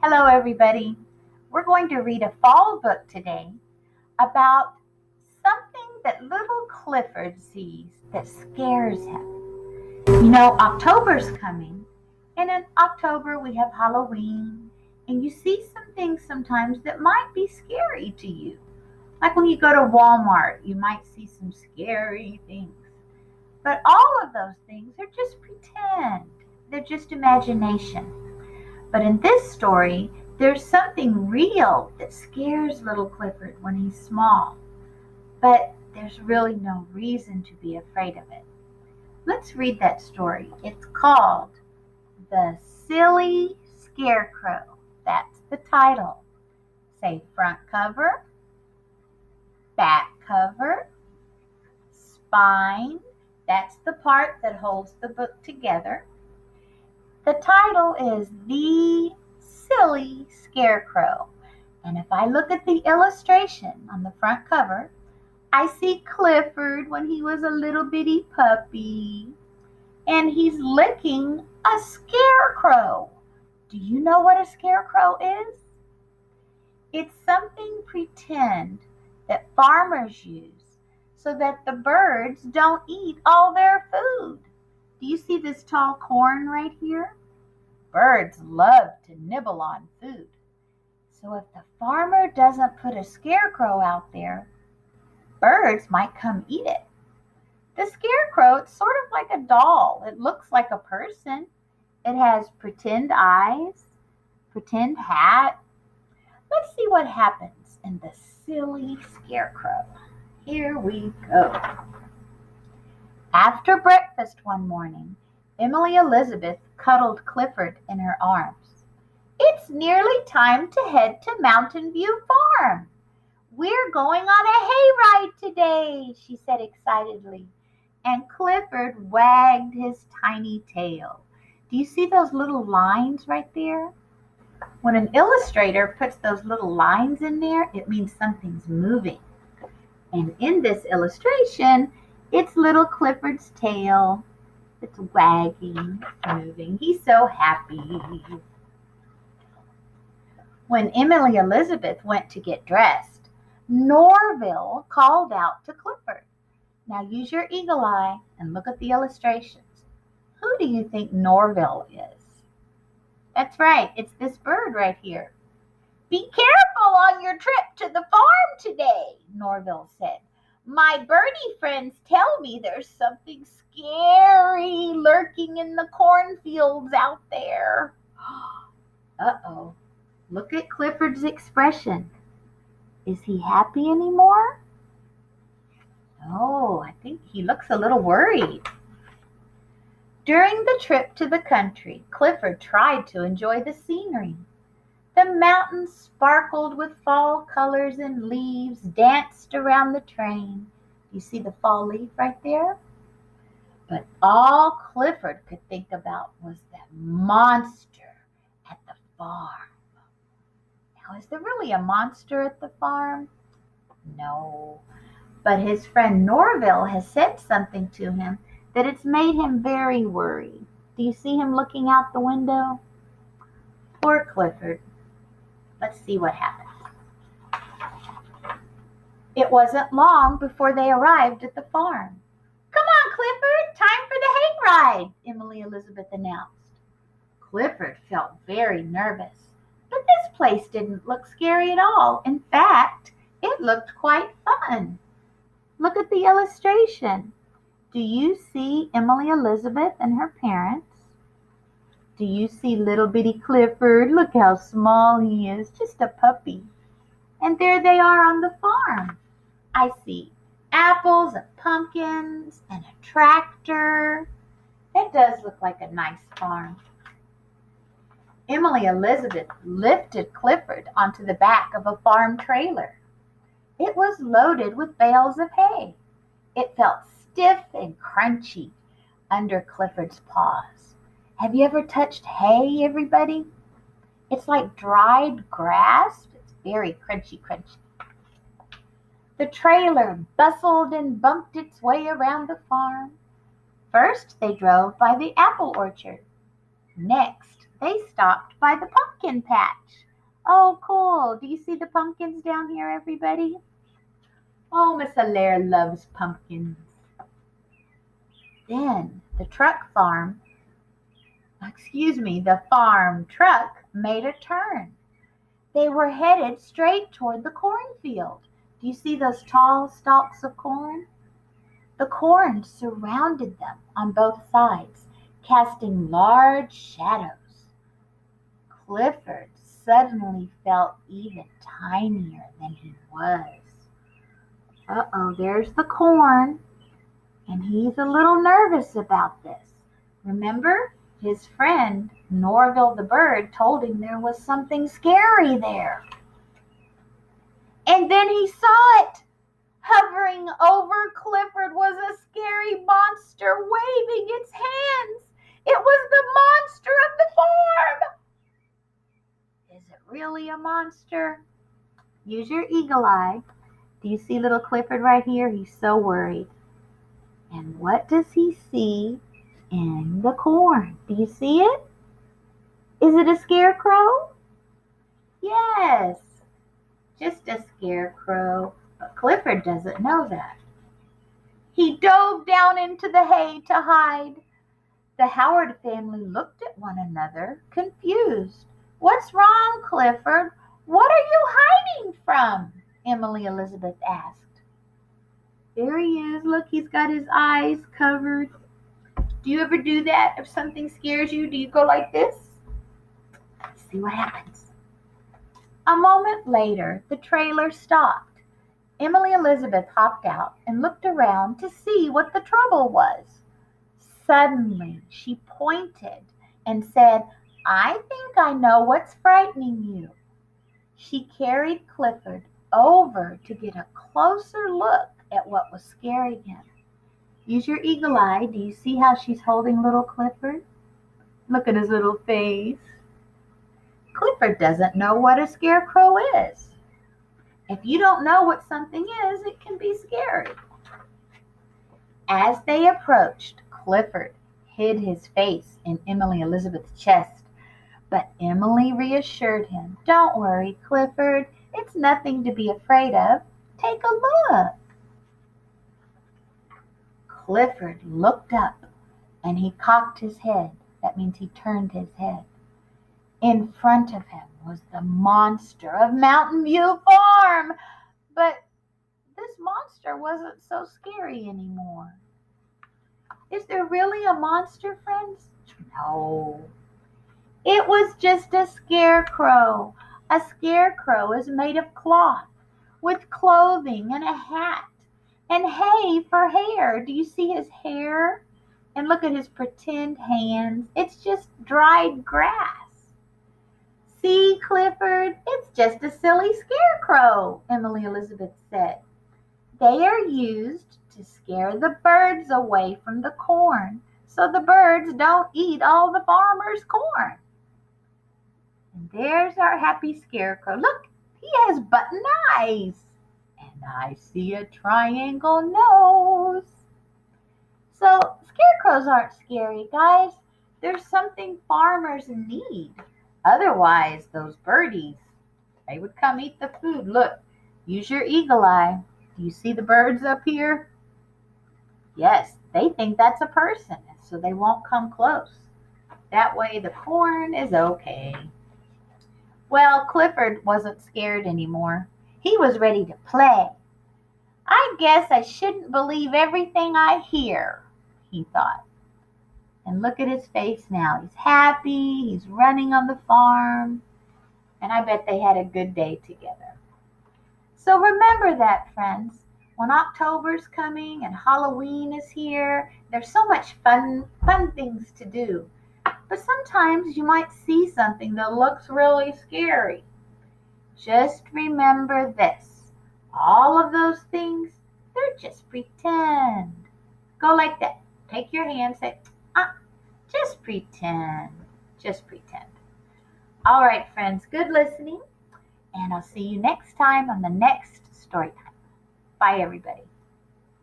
Hello, everybody. We're going to read a fall book today about something that little Clifford sees that scares him. October's coming, and in October we have Halloween, and you see some things sometimes that might be scary to you. Like when you go to Walmart, you might see some scary things. But all of those things are just pretend, they're just imagination. But in this story, there's something real that scares little Clifford when he's small. But there's really no reason to be afraid of it. Let's read that story. It's called The Silly Scarecrow. That's the title. Say front cover, back cover, spine. That's the part that holds the book together. The title is The Silly Scarecrow. And if I look at the illustration on the front cover, I see Clifford when he was a little bitty puppy. And he's licking a scarecrow. Do you know what a scarecrow is? It's something pretend that farmers use so that the birds don't eat all their food. Do you see this tall corn right here? Birds love to nibble on food. So if the farmer doesn't put a scarecrow out there, birds might come eat it. The scarecrow, it's sort of like a doll. It looks like a person. It has pretend eyes, pretend hat. Let's see what happens in the silly scarecrow. Here we go. After breakfast one morning, Emily Elizabeth cuddled Clifford in her arms. It's nearly time to head to Mountain View Farm. We're going on a hayride today, she said excitedly, and Clifford wagged his tiny tail. Do you see those little lines right there? When an illustrator puts those little lines in there, it means something's moving. And in this illustration, it's little Clifford's tail. It's wagging, moving. He's so happy. When Emily Elizabeth went to get dressed, Norville called out to Clifford. Now use your eagle eye and look at the illustrations. Who do you think Norville is? That's right, it's this bird right here. Be careful on your trip to the farm today, Norville said. My birdie friends tell me there's something scary lurking in the cornfields out there. Uh-oh. Look at Clifford's expression. Is he happy anymore? No, I think he looks a little worried. During the trip to the country, Clifford tried to enjoy the scenery. The mountains sparkled with fall colors and leaves danced around the train. You see the fall leaf right there? But all Clifford could think about was that monster at the farm. Now, is there really a monster at the farm? No. But his friend Norville has said something to him that it's made him very worried. Do you see him looking out the window? Poor Clifford. Let's see what happens. It wasn't long before they arrived at the farm. Come on, Clifford, time for the hayride, Emily Elizabeth announced. Clifford felt very nervous, but this place didn't look scary at all. In fact, it looked quite fun. Look at the illustration. Do you see Emily Elizabeth and her parents? Do you see little bitty Clifford? Look how small he is, just a puppy. And there they are on the farm. I see apples and pumpkins and a tractor. It does look like a nice farm. Emily Elizabeth lifted Clifford onto the back of a farm trailer. It was loaded with bales of hay. It felt stiff and crunchy under Clifford's paws. Have you ever touched hay, everybody? It's like dried grass. It's very crunchy. The trailer bustled and bumped its way around the farm. First, they drove by the apple orchard. Next, They stopped by the pumpkin patch. Oh, cool. Do you see the pumpkins down here, everybody? Oh, Miss Allaire loves pumpkins. Then the the farm truck made a turn. They were headed straight toward the cornfield. Do you see those tall stalks of corn? The corn surrounded them on both sides, casting large shadows. Clifford suddenly felt even tinier than he was. Uh-oh, there's the corn, and he's a little nervous about this. Remember, his friend Norville the bird told him there was something scary there. And then he saw it. Hovering over Clifford was a scary monster waving its hands. It was the monster of the farm. Is it really a monster? Use your eagle eye. Do you see little Clifford right here? He's so worried. And what does he see in the corn? Do you see it? Is it a scarecrow? Yes, just a scarecrow. But Clifford doesn't know that. He dove down into the hay to hide. The Howard family looked at one another, confused. What's wrong, Clifford? What are you hiding from? Emily Elizabeth asked. There he is. Look, he's got his eyes covered. Do you ever do that if something scares you? Do you go like this? Let's see what happens. A moment later, the trailer stopped. Emily Elizabeth hopped out and looked around to see what the trouble was. Suddenly, she pointed and said, I think I know what's frightening you. She carried Clifford over to get a closer look at what was scaring him. Use your eagle eye. Do you see how she's holding little Clifford? Look at his little face. Clifford doesn't know what a scarecrow is. If you don't know what something is, it can be scary. As they approached, Clifford hid his face in Emily Elizabeth's chest. But Emily reassured him, Don't worry, Clifford. It's nothing to be afraid of. Take a look. Clifford looked up and he cocked his head. That means he turned his head. In front of him was the monster of Mountain View Farm. But this monster wasn't so scary anymore. Is there really a monster, friends? No. It was just a scarecrow. A scarecrow is made of cloth with clothing and a hat and hay for hair. Do you see his hair? And look at his pretend hands. It's just dried grass. See, Clifford, it's just a silly scarecrow, Emily Elizabeth said. They are used to scare the birds away from the corn so the birds don't eat all the farmer's corn. And there's our happy scarecrow. Look, he has button eyes. And I see a triangle nose. So scarecrows aren't scary, guys. There's something farmers need. Otherwise, those birdies, they would come eat the food. Look, use your eagle eye. Do you see the birds up here? Yes, they think that's a person, so they won't come close. That way the corn is okay. Well, Clifford wasn't scared anymore. He was ready to play. I guess I shouldn't believe everything I hear, he thought. And look at his face now. He's happy. He's running on the farm. And I bet they had a good day together. So remember that, friends. When October's coming and Halloween is here, there's so much fun things to do. But sometimes you might see something that looks really scary. Just remember this. All of those things, they're just pretend. Go like that. Take your hand, say, just pretend. Just pretend. All right, friends, good listening. And I'll see you next time on the next story time. Bye, everybody.